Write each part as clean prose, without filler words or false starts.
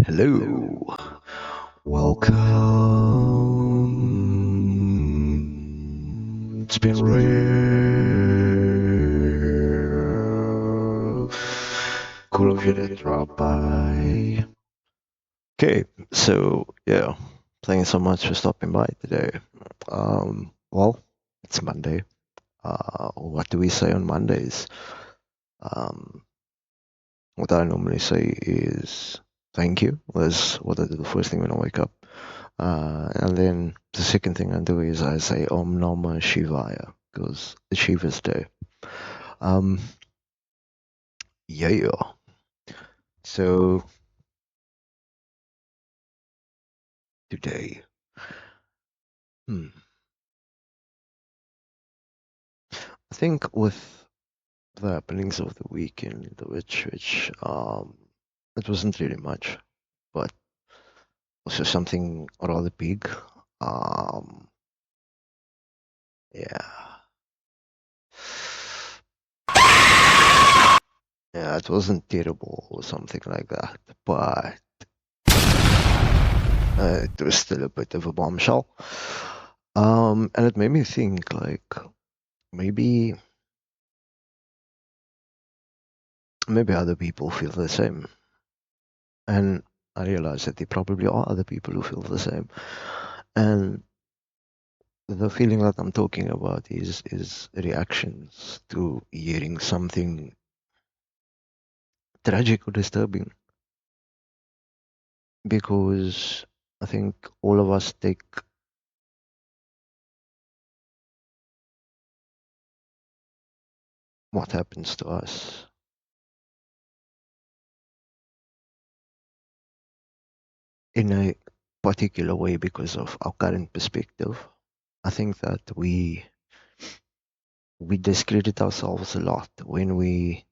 Hello, welcome. It's been real. Cool of you to drop by. Okay, so yeah, thank you so much for stopping by today. Well, it's Monday. What do we say on Mondays? Um, what I normally say is thank you. That's what I do the first thing when I wake up. And then the second thing I do is I say Om Namah Shivaya because it's Shiva's day. Um, yeah. So today, hmm, I think with the happenings of the weekend, which it wasn't really much, but also something rather big. Um, yeah, yeah, it wasn't terrible or something like that, but it was still a bit of a bombshell. And it made me think like maybe maybe other people feel the same. And I realized that there probably are other people who feel the same. And the feeling that I'm talking about is reactions to hearing something tragic or disturbing. Because I think all of us take what happens to us in a particular way because of our current perspective. I think that we discredit ourselves a lot when we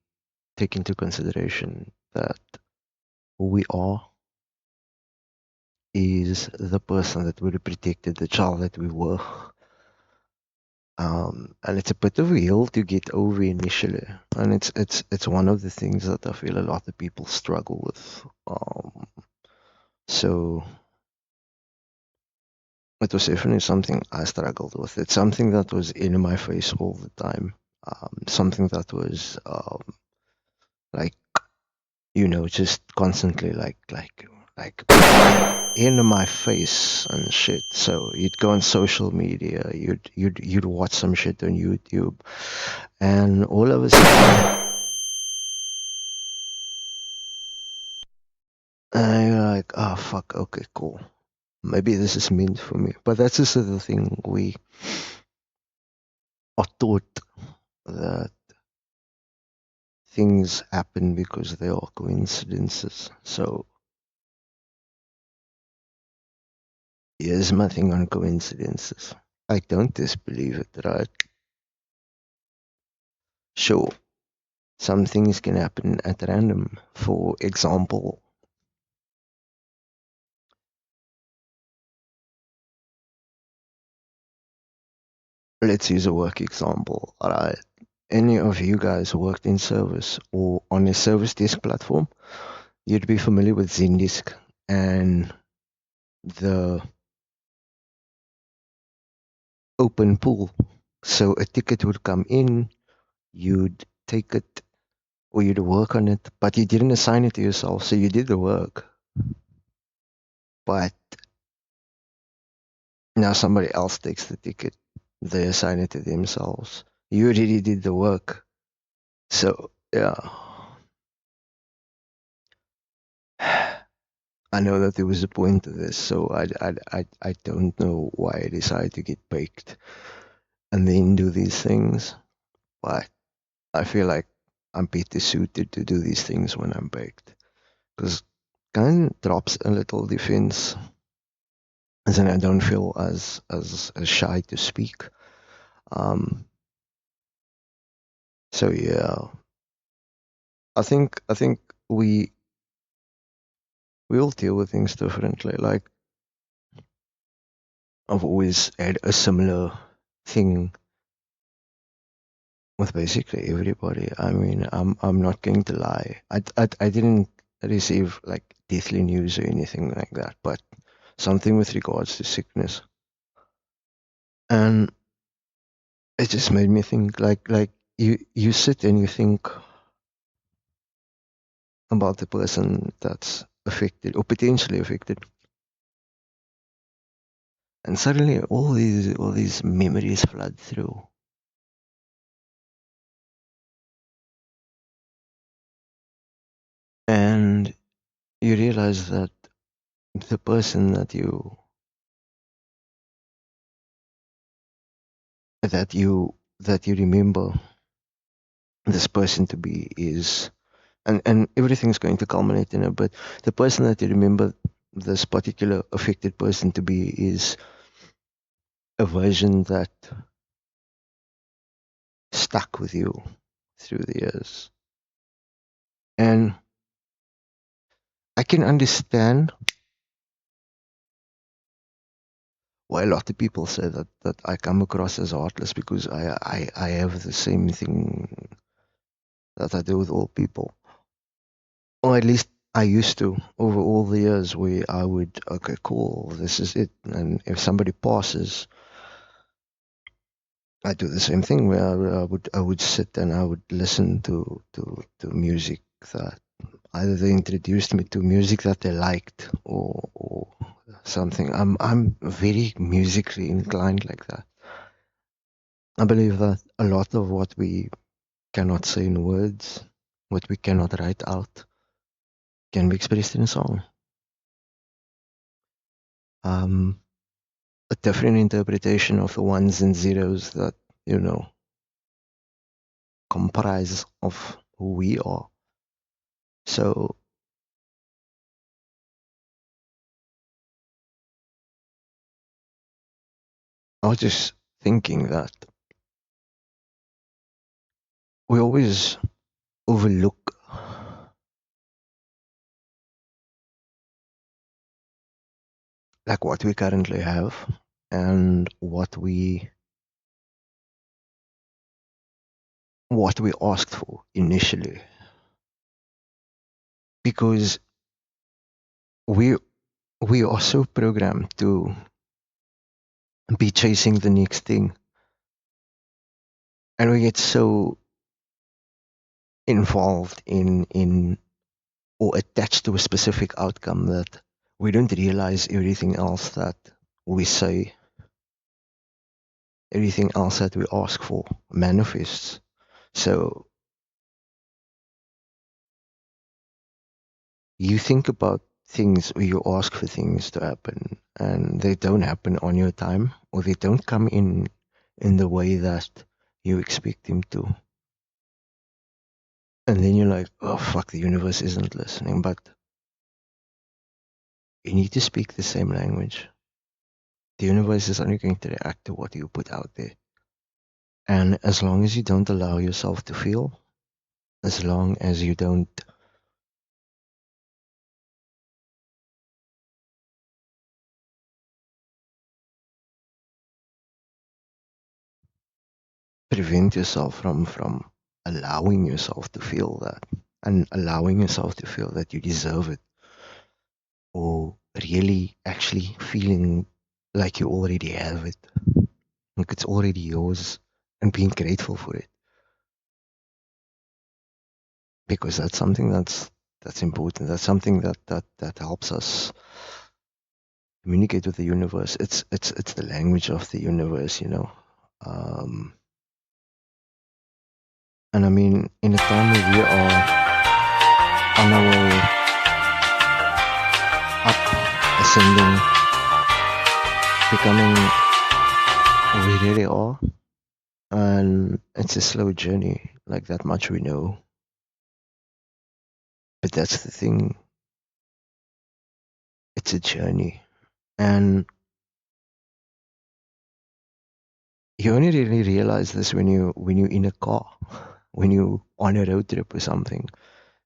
take into consideration that who we are is the person that would have protected the child that we were. And it's a bit of a hill to get over initially, and it's one of the things that I feel a lot of people struggle with. So it was definitely something I struggled with. It's something that was in my face all the time. Something that was like just constantly like in my face and shit. So you'd go on social media, you'd watch some shit on YouTube, and all of a sudden, you're like, oh fuck, okay, cool. Maybe this is meant for me. But that's just the thing we are taught that things happen because they are coincidences. So here's my thing on coincidences. I don't disbelieve it, right? Sure, some things can happen at random. For example, let's use a work example. All right. Any of you guys worked in service or on a service desk platform, you'd be familiar with Zendesk and the open pool. So a ticket would come in, you'd take it or you'd work on it, but you didn't assign it to yourself. So you did the work, but now somebody else takes the ticket. They assign it to themselves. You already did the work. So yeah. I know that there was a point to this, so I don't know why I decided to get baked and then do these things, but I feel like I'm better suited to do these things when I'm baked because kind of drops a little defense, and then I don't feel as shy to speak. Um, so yeah, I think we all deal with things differently. Like I've always had a similar thing with basically everybody. I mean, I'm not going to lie. I didn't receive like deathly news or anything like that, but something with regards to sickness. And it just made me think, like you sit and you think about the person that's affected or potentially affected, and suddenly all these memories flood through, and you realize that the person that you remember this person to be is, and everything's going to culminate in it, but the person that you remember this particular affected person to be is a version that stuck with you through the years. And I can understand why a lot of people say that I come across as heartless, because I have the same thing that I do with all people. Or at least I used to, over all the years, where I would, okay, cool, this is it. And if somebody passes, I do the same thing where I would sit and I would listen to music that either they introduced me to music that they liked, or something. I'm very musically inclined like that. I believe that a lot of what we cannot say in words, what we cannot write out, can be expressed in a song. Um, a different interpretation of the ones and zeros that, you know, comprise of who we are. So I was just thinking that we always overlook like what we currently have and what we asked for initially, because we we are so programmed to be chasing the next thing, and we get so involved in or attached to a specific outcome that we don't realize everything else that we say, everything else that we ask for manifests. So you think about things, or you ask for things to happen, and they don't happen on your time, or they don't come in the way that you expect them to. And then you're like, oh fuck, the universe isn't listening. But you need to speak the same language. The universe is only going to react to what you put out there. And as long as you don't allow yourself to feel, as long as you don't prevent yourself from allowing yourself to feel that, and allowing yourself to feel that you deserve it, or really actually feeling like you already have it, like it's already yours, and being grateful for it, because that's something that's important. That's something that helps us communicate with the universe. It's the language of the universe, you know. Um, and I mean, in a time where we are on our way up, ascending, becoming who we really are, and it's a slow journey. Like that much we know. But that's the thing. It's a journey, and you only really realize this when you're in a car, when you on a road trip or something,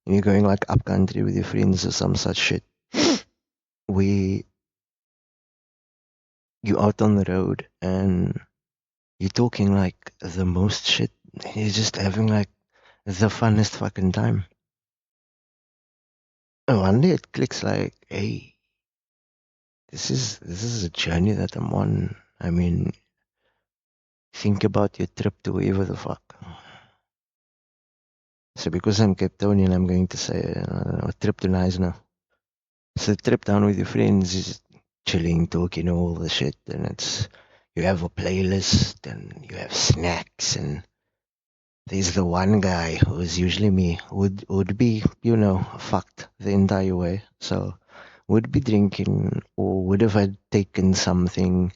and you're going like up country with your friends or some such shit. We you out on the road and you're talking like the most shit. You're just having like the funnest fucking time. And one day it clicks like, hey, this is a journey that I'm on. I mean, think about your trip to wherever the fuck. So because I'm Cape Townian, I'm going to say a trip to nice now. So a trip down with your friends is chilling, talking all the shit, and it's you have a playlist and you have snacks, and there's the one guy who's usually me would be fucked the entire way. So would be drinking or would have had taken something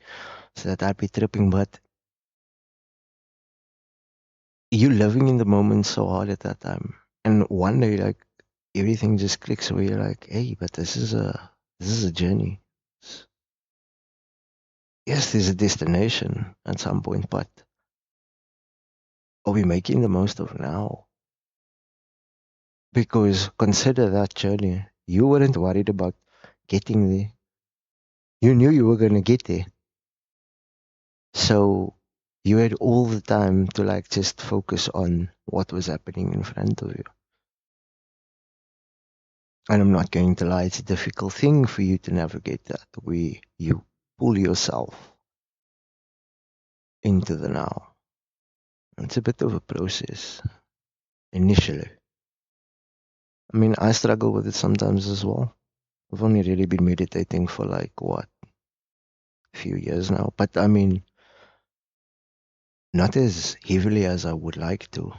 so that I'd be tripping, but you living in the moment so hard at that time. And one day like everything just clicks where you're like, hey, but this is a journey. Yes, there's a destination at some point, but are we making the most of now? Because consider that journey. You weren't worried about getting there. You knew you were gonna get there. So you had all the time to like just focus on what was happening in front of you. And I'm not going to lie, it's a difficult thing for you to navigate that where you pull yourself into the now. It's a bit of a process initially. I mean, I struggle with it sometimes as well. I've only really been meditating for like what, a few years now. But I mean, not as heavily as I would like to.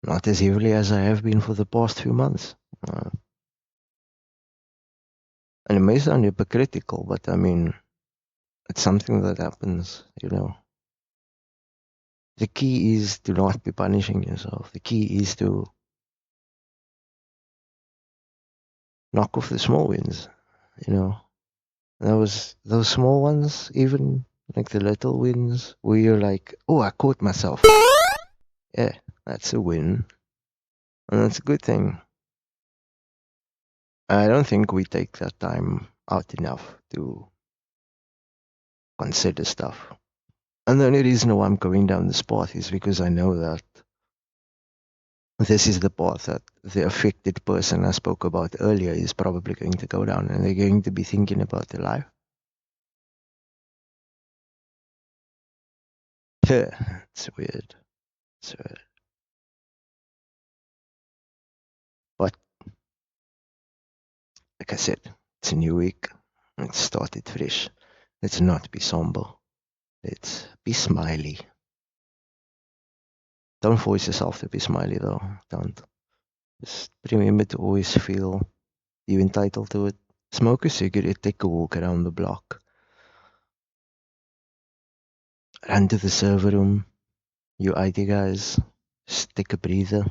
Not as heavily as I have been for the past few months. Uh, and it may sound hypocritical, but I mean, it's something that happens. The key is to not be punishing yourself. The key is to knock off the small wins, you know. Those small ones, even like the little wins, where you're like, oh, I caught myself. Yeah, that's a win, and that's a good thing. I don't think we take that time out enough to consider stuff. And the only reason why I'm going down this path is because I know that this is the path that the affected person I spoke about earlier is probably going to go down, and they're going to be thinking about their life. It's weird. It's weird. But like I said, it's a new week. Let's start it fresh. Let's not be somber. Let's be smiley. Don't force yourself to be smiley though. Don't. Just remember to always feel you're entitled to it. Smoke a cigarette, take a walk around the block. Run to the server room. You IT guys, just take a breather.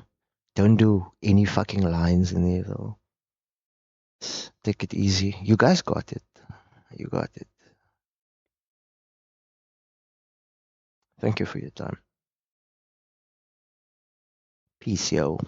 Don't do any fucking lines in there though. Just take it easy. You guys got it. You got it. Thank you for your time. Peace, yo.